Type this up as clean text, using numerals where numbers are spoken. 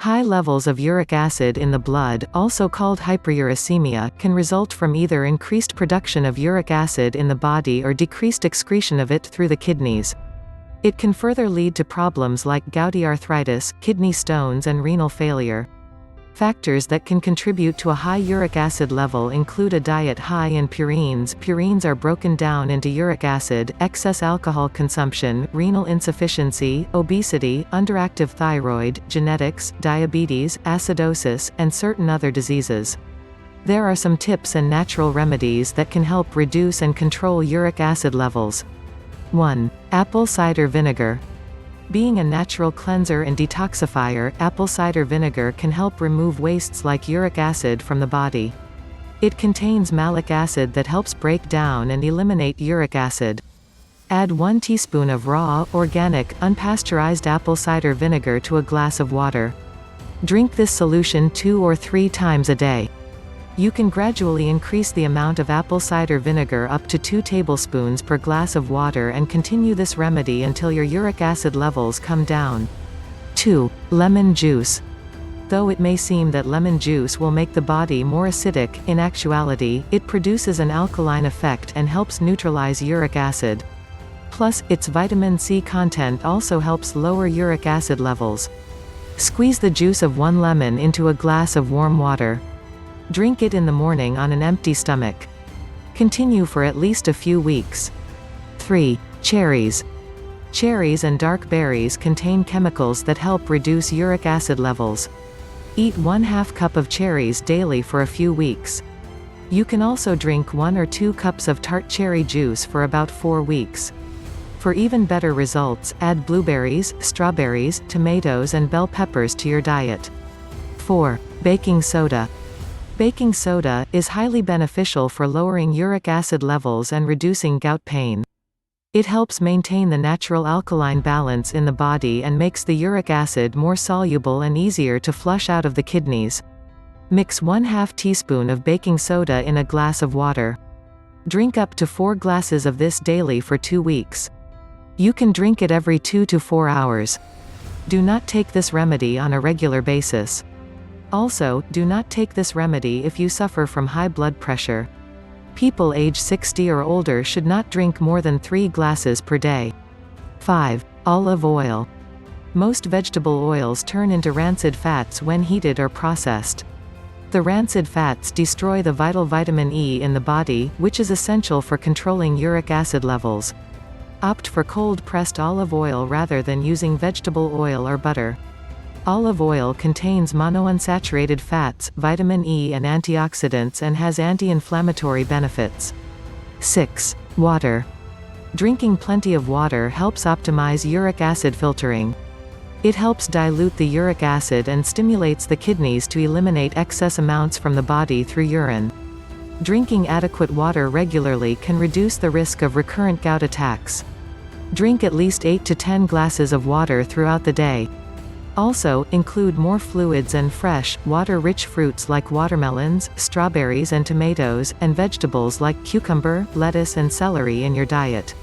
High levels of uric acid in the blood, also called hyperuricemia, can result from either increased production of uric acid in the body or decreased excretion of it through the kidneys. It can further lead to problems like gouty arthritis, kidney stones and renal failure. Factors that can contribute to a high uric acid level include a diet high in purines. Purines are broken down into uric acid, excess alcohol consumption, renal insufficiency, obesity, underactive thyroid, genetics, diabetes, acidosis, and certain other diseases. There are some tips and natural remedies that can help reduce and control uric acid levels. 1. Apple cider vinegar. Being a natural cleanser and detoxifier, apple cider vinegar can help remove wastes like uric acid from the body. It contains malic acid that helps break down and eliminate uric acid. Add 1 teaspoon of raw, organic, unpasteurized apple cider vinegar to a glass of water. Drink this solution 2 or 3 times a day. You can gradually increase the amount of apple cider vinegar up to 2 tablespoons per glass of water and continue this remedy until your uric acid levels come down. 2. Lemon juice. Though it may seem that lemon juice will make the body more acidic, in actuality, it produces an alkaline effect and helps neutralize uric acid. Plus, its vitamin C content also helps lower uric acid levels. Squeeze the juice of 1 lemon into a glass of warm water. Drink it in the morning on an empty stomach. Continue for at least a few weeks. 3. Cherries. Cherries and dark berries contain chemicals that help reduce uric acid levels. Eat 1/2 cup of cherries daily for a few weeks. You can also drink 1 or 2 cups of tart cherry juice for about 4 weeks. For even better results, add blueberries, strawberries, tomatoes and bell peppers to your diet. 4. Baking soda. Baking soda is highly beneficial for lowering uric acid levels and reducing gout pain. It helps maintain the natural alkaline balance in the body and makes the uric acid more soluble and easier to flush out of the kidneys. Mix 1/2 teaspoon of baking soda in a glass of water. Drink up to 4 glasses of this daily for 2 weeks. You can drink it every 2 to 4 hours. Do not take this remedy on a regular basis. Also, do not take this remedy if you suffer from high blood pressure. People age 60 or older should not drink more than 3 glasses per day. 5. Olive oil. Most vegetable oils turn into rancid fats when heated or processed. The rancid fats destroy the vital vitamin E in the body, which is essential for controlling uric acid levels. Opt for cold-pressed olive oil rather than using vegetable oil or butter. Olive oil contains monounsaturated fats, vitamin E and antioxidants and has anti-inflammatory benefits. 6. Water. Drinking plenty of water helps optimize uric acid filtering. It helps dilute the uric acid and stimulates the kidneys to eliminate excess amounts from the body through urine. Drinking adequate water regularly can reduce the risk of recurrent gout attacks. Drink at least 8 to 10 glasses of water throughout the day. Also, include more fluids and fresh, water-rich fruits like watermelons, strawberries and tomatoes, and vegetables like cucumber, lettuce and celery in your diet.